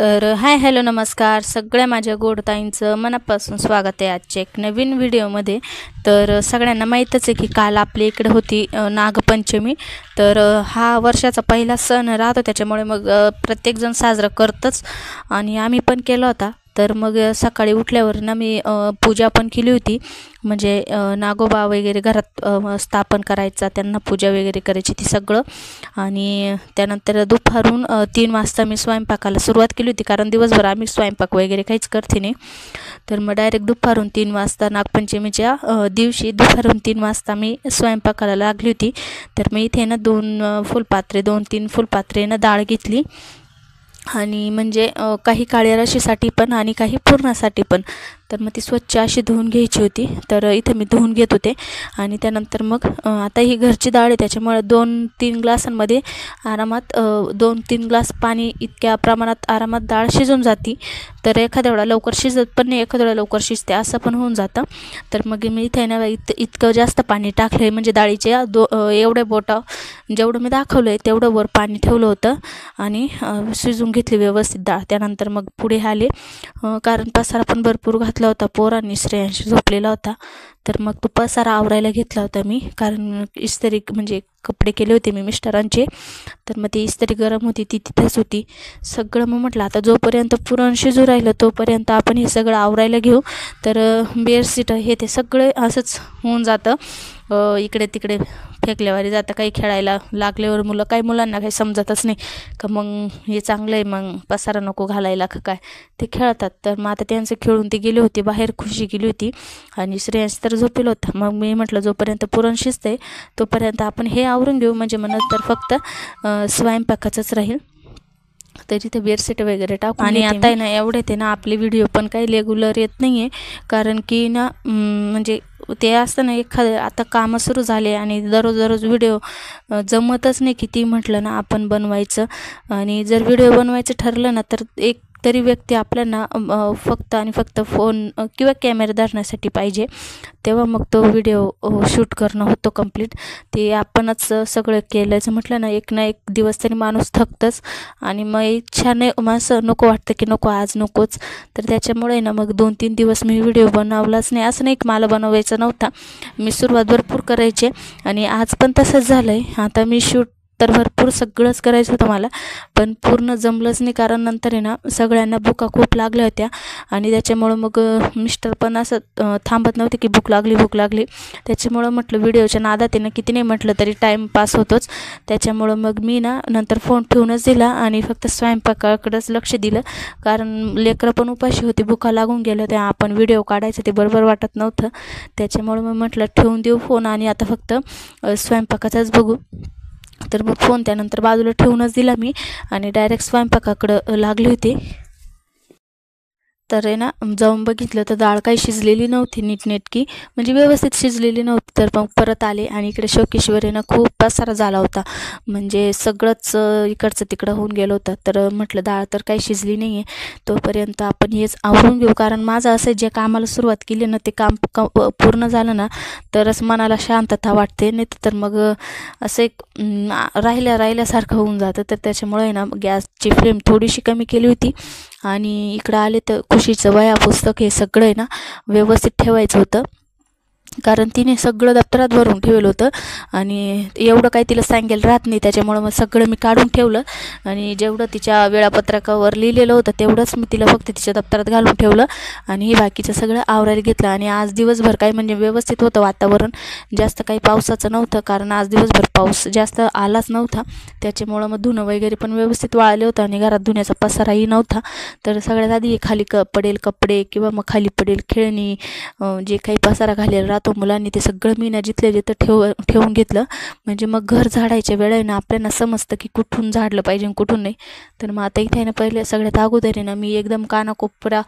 तर hi hello नमस्कार सगळ्या माझ्या गोडताईंचं मनापासून स्वागत आहे आजच्या एक नवीन व्हिडिओमध्ये। तर सगळ्यांना माहीतच आहे की काल आपल्या इकडे होती नागपंचमी। तर हा वर्षाचा पहिला सण राहतो, त्याच्यामुळे मग प्रत्येकजण साजरा करतच आणि आम्ही पण केला होता। तर मग सकाळी उठल्यावर ना मी पूजा पण केली होती, म्हणजे नागोबा वगैरे घरात स्थापन करायचा, त्यांना पूजा वगैरे करायची ती सगळं। आणि त्यानंतर दुपारून 3 वाजता मी स्वयंपाकाला सुरुवात केली होती, कारण दिवसभर आम्ही स्वयंपाक वगैरे काहीच करते नाही। तर मग डायरेक्ट दुपारून 3 वाजता नागपंचमीच्या दिवशी दुपारून 3 वाजता मी स्वयंपाकाला लागली होती। तर मी इथे ना 2-3 फुलपात्रे ना डाळ घेतली, आणि म्हणजे काही काळ्या राशीसाठी पण आणि काही पूर्णासाठी पण। तर मग ती स्वच्छ अशी धुवून घ्यायची होती, तर इथे मी धुवून घेत होते। आणि त्यानंतर मग आता ही घरची डाळ आहे, त्याच्यामुळे 2-3 ग्लासांमध्ये आरामात 2-3 ग्लास पाणी इतक्या प्रमाणात आरामात डाळ शिजून जाती। तर एखाद्या वेळा लवकर शिजत पण नाही, एखाद्या वेळा लवकर शिजते, असं पण होऊन जातं। तर मग मी इथे ना इतकं जास्त पाणी टाकलं, म्हणजे डाळीचे एवढे बोटं जेवढं मी दाखवलं आहे तेवढं वर पाणी ठेवलं होतं आणि शिजून घेतली व्यवस्थित डाळ। त्यानंतर मग पुढे आले, कारण पसारा पण भरपूर घातला होता, पोरांनी श्रेयांश झोपलेला होता। तर मग तो पसारा आवरायला घेतला होता मी, कारण इस्त्री म्हणजे कपडे केले होते मी मिस्टरांचे। तर मग ती इस्त्री गरम होती, ती तिथेच होती सगळं। मग म्हटलं आता जोपर्यंत पुरण शिजू राहिलं तोपर्यंत आपण हे सगळं आवरायला घेऊ। तर बेडशीट हे ते सगळे असंच होऊन जातं, इकडे तिकडे फेकल्यावर जातं। काही खेळायला लागल्यावर काही मुलांना काही समजतच नाही का मग हे चांगलं आहे, मग पसारा नको घालायला का काय, ते खेळतात। तर मग आता त्यांचं खेळून ते गेले होते बाहेर, खुशी गेली होती आणि श्रेयांश तर झोपेल होता। मग मी म्हटलं जोपर्यंत पुरण शिजतंय तोपर्यंत आपण हे आवरून घेऊ, म्हणजे मग नंतर फक्त स्वयंपाकाचंच राहील। तर इथे बेडशीट वगैरे टाकून आणि आता आहे ना एवढे ते ना आपले व्हिडिओ पण काही रेग्युलर येत नाही आहे, कारण की ना म्हणजे ते असतं ना एखादं आता कामं सुरू झाले आणि दररोज व्हिडिओ जमतच नाही किती म्हटलं ना आपण बनवायचं। आणि जर व्हिडिओ बनवायचं ठरलं ना तर एक तरी व्यक्ती आपल्याला फक्त आणि फक्त फोन किंवा कॅमेरा धरण्यासाठी पाहिजे, तेव्हा मग तो व्हिडिओ शूट करणं होतो कंप्लीट। ते आपणच सगळं केल्याचं म्हटलं ना एक दिवस तरी माणूस थकतंच, आणि मग इच्छा नाही, असं नको वाटतं की नको आज नकोच। तर त्याच्यामुळे ना मग 2-3 दिवस मी व्हिडिओ बनवलाच नाही। असं नाही की मला बनवायचा नव्हता, मी सुरुवात भरपूर करायचे आणि आज पण तसंच झालं आहे। आता मी शूट तर भरपूर सगळंच करायचं होतं मला, पण पूर्ण जमलंच नाही, कारण नंतर आहे ना सगळ्यांना भुका खूप लागल्या होत्या आणि त्याच्यामुळं मग मिस्टर पण असं थांबत नव्हते की भूक लागली। त्याच्यामुळं म्हटलं व्हिडिओच्या नादात आहे ना किती नाही म्हटलं तरी टाईमपास होतोच। त्याच्यामुळं मग मी ना नंतर फोन ठेवूनच दिला आणि फक्त स्वयंपाकाकडेच लक्ष दिलं, कारण लेकरं पण उपाशी होती, भुका लागून गेल्या होत्या, आपण व्हिडिओ काढायचं ते बरोबर वाटत नव्हतं। त्याच्यामुळं मग म्हटलं ठेवून देऊ फोन आणि आता फक्त स्वयंपाकाचाच बघू। तर मग फोन त्यानंतर बाजूला ठेवूनच दिला मी आणि डायरेक्ट स्वयंपाकाकडं लागले होते। तर आहे ना जाऊन बघितलं तर डाळ काही शिजलेली नव्हती नीटनेटकी, म्हणजे व्यवस्थित शिजलेली नव्हती। तर मग परत आले आणि इकडे शोकेशवर आहे ना खूप पसारा झाला होता, म्हणजे सगळंच इकडचं तिकडं होऊन गेलं होतं। तर म्हटलं डाळ तर काही शिजली नाही आहे, तोपर्यंत आपण हेच आवरून घेऊ, कारण माझं असं जे कामाला सुरुवात केली ना ते काम पूर्ण झालं ना तरच मनाला शांतता वाटते, नाही तर मग असं एक राहिल्यासारखं होऊन जातं। तर त्याच्यामुळे ना गॅसची फ्लेम थोडीशी कमी केली होती आणि इकडं आले तर खुशीचं वह्या पुस्तक हे सगळं आहे ना व्यवस्थित ठेवायचं होतं, कारण तिने सगळं दप्तरात भरून ठेवलं होतं आणि एवढं काही तिला सांगेल राहत नाही। त्याच्यामुळं मग सगळं मी काढून ठेवलं आणि जेवढं तिच्या वेळापत्रकावर लिहिलेलं होतं तेवढंच मी तिला फक्त तिच्या दप्तरात घालून ठेवलं आणि हे बाकीचं सगळं आवरायला घेतलं। आणि आज दिवसभर काय म्हणजे व्यवस्थित होतं वातावरण, जास्त काही पावसाचं नव्हतं, कारण आज दिवसभर पाऊस जास्त आलाच नव्हता। त्याच्यामुळं मग धुणं वगैरे पण व्यवस्थित वाळले होतं आणि घरात धुण्याचा पसाराही नव्हता। तर सगळ्यात आधी खाली पडेल कपडे किंवा मग खाली पडेल खेळणी, जे काही पसारा घालेला तो मुलांनी ते सगळं मी ना जिथल्या जिथं ठेवून घेतलं, म्हणजे मग घर झाडायच्या वेळेला आपल्याला समजतं की कुठून झाडलं पाहिजे आणि कुठून नाही। तर मग आता इथे ना पहिले सगळ्यात अगोदर आहे ना मी एकदम कानाकोपरा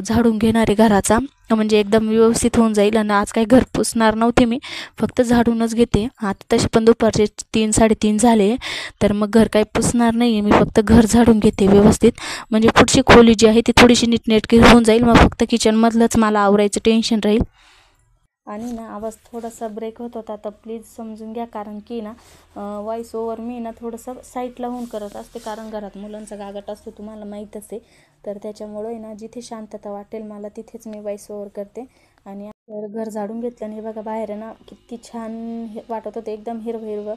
झाडून घेणार आहे घराचा, म्हणजे एकदम व्यवस्थित होऊन जाईल। आणि आज काही घर पुसणार नव्हते मी, फक्त झाडूनच घेते। आता तसे पण दुपारचे 3-3:30 झाले, तर मग घर काही पुसणार नाही आहे मी, फक्त घर झाडून घेते व्यवस्थित, म्हणजे पुढची खोली जी आहे ती थोडीशी नीटनेटकी होऊन जाईल। मग फक्त किचनमधलंच मला आवरायचं टेन्शन राहील। आणि ना आवाज थोडासा ब्रेक होत होता तर प्लीज समजून घ्या, कारण की ना व्हॉइस ओव्हर मी ना थोडंसं साईडला होऊन करत असते, कारण घरात मुलांचा गागाट असतो तुम्हाला माहीतच आहे. तर त्याच्यामुळे ना जिथे शांतता वाटेल मला तिथेच मी व्हॉइस ओव्हर करते. आणि तर घर झाडून घेतलं आणि हे बघा बाहेर ना किती छान वाटत होतं, एकदम हिरवं हिरवं.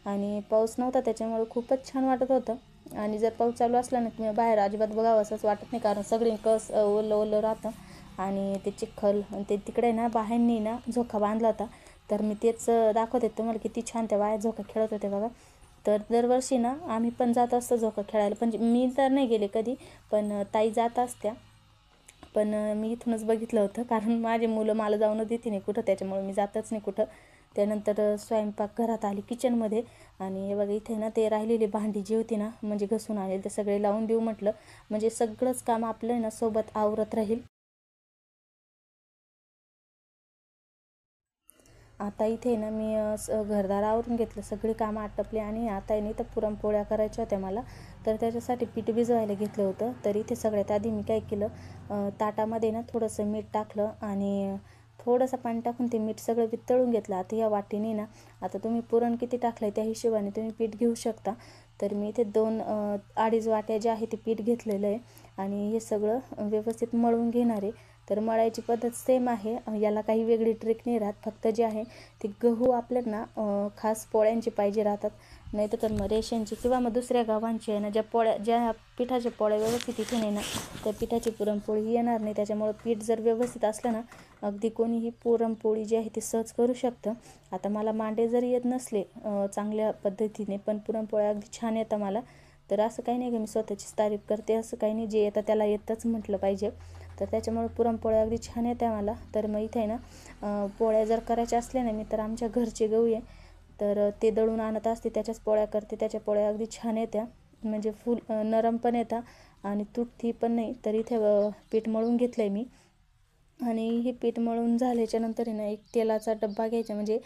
आणि पाऊस नव्हता त्याच्यामुळे खूपच छान वाटत होतं. आणि जर पाऊस चालू असला ना तुम्ही बाहेर अजिबात बघावं असंच वाटत नाही, कारण सगळी कस ओलं ओलं राहतं आणि ते चिखल. आणि ते तिकडे ना बाहेरनी ना झोका बांधला होता, तर मी तेच दाखवते तुम्हाला किती छान त्या बाहेर झोका खेळत होते बघा. तर दरवर्षी ना आम्ही पण जात असतो झोका खेळायला, पण मी तर नाही गेले कधी, पण ताई जात असत्या. पण मी इथूनच बघितलं होतं, कारण माझे मुलं मला जाऊन देते नाही कुठं, त्याच्यामुळे मी जातच नाही कुठं. त्यानंतर स्वयंपाक घरात आली किचनमध्ये. आणि हे बघा इथे ना ते राहिलेली भांडी जी होती ना म्हणजे घसून आलेली, ते सगळे लावून देऊ म्हटलं, म्हणजे सगळंच काम आपलं ना सोबत आवरत राहील. आता इथे ना मी घरदार आवरून घेतलं, सगळी कामं आटपली. आणि आता आहे नाही तर पुरणपोळ्या करायच्या होत्या मला, तर त्याच्यासाठी पीठ भिजवायला घेतलं होतं. तर इथे सगळ्यात आधी मी काय केलं, ताटामध्ये ना थोडंसं मीठ टाकलं आणि थोडंसं पाणी टाकून ते मीठ सगळं वितळून घेतलं. आता या वाटीने ना, आता तुम्ही पुरण किती टाकलं आहे त्या हिशोबाने तुम्ही पीठ घेऊ शकता. तर मी इथे 2-2.5 वाट्या जे आहे ते पीठ घेतलेलं आहे आणि हे सगळं व्यवस्थित मळून घेणार आहे. तर मळायची पद्धत सेम आहे, याला काही वेगळी ट्रिक नाही राहत. फक्त जे आहे ते गहू आपल्याला खास पोळ्यांची पाहिजे राहतात, नाही तर मग रेशनची किंवा मग दुसऱ्या गावांची आहे ना, ज्या पिठाच्या पोळ्या व्यवस्थित इथे नाही ना त्या पिठाची पुरणपोळी येणार नाही. त्याच्यामुळं पीठ जर व्यवस्थित असलं ना अगदी कोणीही पुरणपोळी जी आहे ती सहज करू शकतं. आता मला मांडे जरी येत नसले चांगल्या पद्धतीने, पण पुरणपोळ्या अगदी छान येतं मला. तर असं काही नाही की मी स्वतःचीच तारीफ करते, असं काही नाही, जे येतं त्याला येतच म्हटलं पाहिजे. तर त्याच्यामुळे पुरणपोळ्या अगदी छान येत्या मला. तर मग इथे ना पोळ्या जर करायच्या असल्या ना मी, तर आमच्या घरचे गहू आहे तर ते दळून आणत असते, त्याच्याच पोळ्या करते. त्याच्या पोळ्या अगदी छान येत्या, म्हणजे फुल नरम पण येतात आणि तुटती पण नाही. तर इथे पीठ मळून घेतलं आहे मी. आणि हे पीठ मळून झाल्याच्या नंतर आहे ना एक तेलाचा डब्बा घ्यायचा, म्हणजे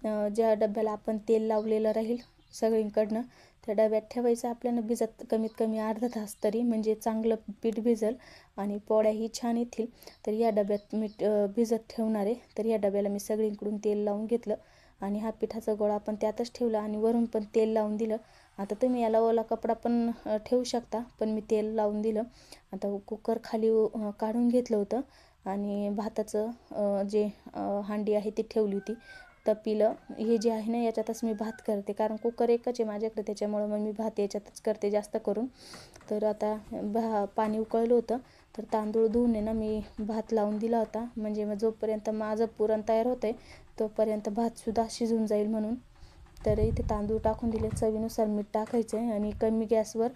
ज्या डब्याला आपण तेल लावलेलं राहील सगळीकडनं त्या डब्यात ठेवायचं आपल्याला भिजत, कमीत कमी अर्धा तास तरी, म्हणजे चांगलं पीठ भिजल आणि पोळ्याही छान येतील. तर या डब्यात मी भिजत ठेवणार आहे. तर या डब्याला मी सगळीकडून तेल लावून घेतलं आणि हा पिठाचा गोळा पण त्यातच ठेवला आणि वरून पण तेल लावून दिलं. आता तुम्ही याला ओला कपडा पण ठेवू शकता, पण मी तेल लावून दिलं. आता कुकर खाली काढून घेतलं होतं आणि भाताचं जे हांडी आहे ती ठेवली होती तपीलं. हे जे आहे ना याच्यातच मी भात करते, कारण कुकर एकच आहे माझ्याकडे, त्याच्यामुळं मग मी भात याच्यातच करते जास्त करून. तर आता पाणी उकळलं होतं, तर तांदूळ धुवून ना मी भात लावून दिला होता, म्हणजे मग जोपर्यंत माझं पुरण तयार होतं आहे तोपर्यंत भातसुद्धा शिजून जाईल म्हणून. तर इथे तांदूळ टाकून दिले, चवीनुसार मीठ टाकायचं आहे आणि कमी गॅसवर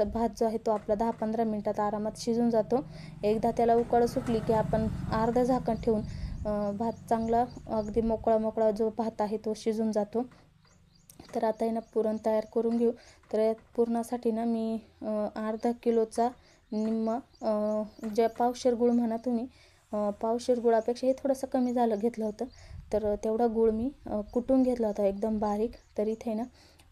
भात जो आहे तो आपला 10-15 मिनटात आरामात शिजून जातो. एकदा त्याला उकळ सुटली की आपण अर्धं झाकण ठेवून भात चांगला अगदी मोकळा मोकळा जो भात आहे तो शिजून जातो. तर आता आहे ना पुरण तयार करून घेऊ. तर या पुरणासाठी ना मी अर्धा किलोचा निम्मा ज्या पावशेर गूळ म्हणा तुम्ही, पावशेर गुळापेक्षा हे थोडंसं कमी घेतलं होतं. तर तेवढा गूळ मी कुटून घेतला होता एकदम बारीक. तर इथे ना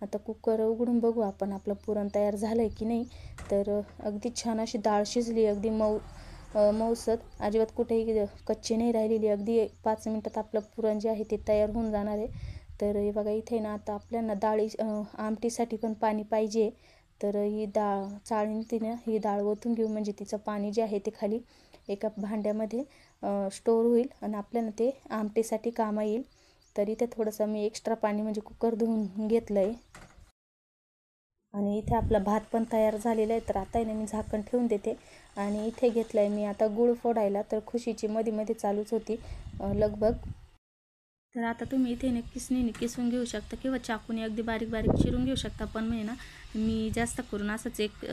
आता कुकर उघडून बघू आपण आपलं पुरण तयार झालं आहे की नाही. तर अगदी छान अशी डाळ शिजली, अगदी मऊसत, अजिबात कुठेही कच्ची नाही राहिलेली. अगदी 5 मिनटात आपलं पुरण जे आहे ते तयार होऊन जाणार आहे. तर हे बघा इथे ना आता आपल्याला आमटीसाठी पण पाणी पाहिजे. तर ही चाळणीने ही डाळ ओतून घेऊ, म्हणजे तिचं पाणी जे आहे ते खाली एका भांड्यामध्ये स्टोअर होईल आणि आपल्याला ते आमटीसाठी कामा येईल. तर इथे थोडंसं मी एक्स्ट्रा पाणी म्हणजे कुकर धुवून घेतलं आहे. आणि इथे आपला भात पण तयार झालेला आहे. तर आता आहे ना मी झाकण ठेवून देते आणि इथे घेतलं आहे मी आता गूळ फोडायला. तर खुशीची मध्ये मध्ये चालूच होती लगबग. तर आता तुम्ही इथे ना किसणीने किसून घेऊ शकता किंवा चाकूने अगदी बारीक बारीक चिरून घेऊ शकता. पण म्हणजे ना मी जास्त करून असंच एक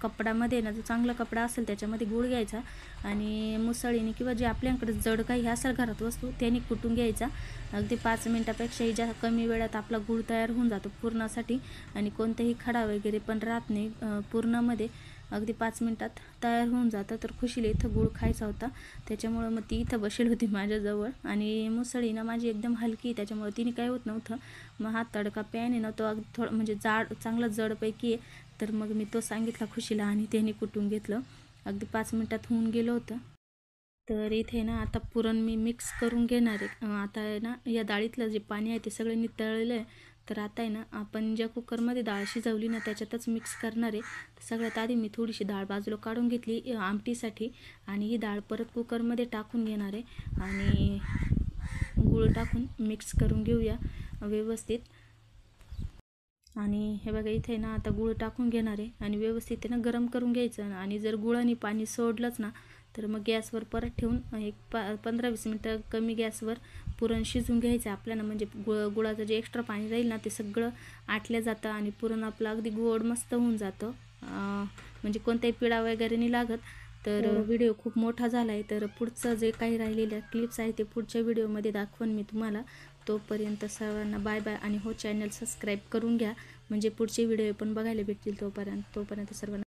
कपड्यामध्ये ना, जो चांगला कपडा असेल त्याच्यामध्ये गूळ घ्यायचा आणि मुसळीने किंवा जे आपल्याकडे जड काही असेल घरात वस्तू त्याने कुटून घ्यायचा. अगदी 5 मिनटापेक्षाही कमी वेळात आपला गूळ तयार होऊन जातो पुरणासाठी. आणि कोणतेही खडा वगैरे पण राहत नाही पुरणामध्ये, अगदी 5 मिनटात तयार होऊन जातं. तर खुशीला इथं गूळ खायचा होता, त्याच्यामुळं मग ती इथं बसेल होती माझ्याजवळ. आणि मुसळी ना माझी एकदम हलकी, त्याच्यामुळे तिने काय होत नव्हतं. मग हा तडका पॅन आहे ना तो अगदी थोडं म्हणजे चांगला जडपैकी आहे. तर मग मी तो सांगितला खुशीला आणि त्याने कुटून घेतलं. अगदी 5 मिनटात होऊन गेलं होतं. तर इथे ना आता पुरण मी मिक्स करून घेणार आहे. आता आहे ना या डाळीतलं जे पाणी आहे ते सगळं नितळलेलं आहे. तर आता आहे ना आपण ज्या कुकरमध्ये डाळ शिजवली ना त्याच्यातच मिक्स करणार आहे. सगळ्यात आधी मी थोडीशी डाळ बाजूला काढून घेतली आमटीसाठी आणि ही डाळ परत कुकरमध्ये टाकून घेणार आहे आणि गूळ टाकून मिक्स करून घेऊया व्यवस्थित. आणि हे बघा इथे ना आता गूळ टाकून घेणार आहे आणि व्यवस्थित ना गरम करून घ्यायचं. आणि जर गुळाने पाणी सोडलंच ना तर मग गॅसवर परत ठेवून एक 15-20 मिनटं कमी गॅसवर पुरण शिजून घ्यायचं आपल्याला. म्हणजे गुळाचं जे एक्स्ट्रा पाणी राहील ना ते सगळं आटलं जातं आणि पुरण आपलं अगदी गोड मस्त होऊन जातं. म्हणजे कोणताही पिळा वगैरे नाही लागत. तर व्हिडिओ खूप मोठा झाला आहे, तर पुढचं जे काही राहिलेल्या क्लिप्स आहे ते पुढच्या व्हिडिओमध्ये दाखवून मी तुम्हाला. तोपर्यंत सर्वांना बाय बाय आणि हो चॅनल सबस्क्राईब करून घ्या म्हणजे पुढचे व्हिडिओ पण बघायला भेटतील. तोपर्यंत सर्वांना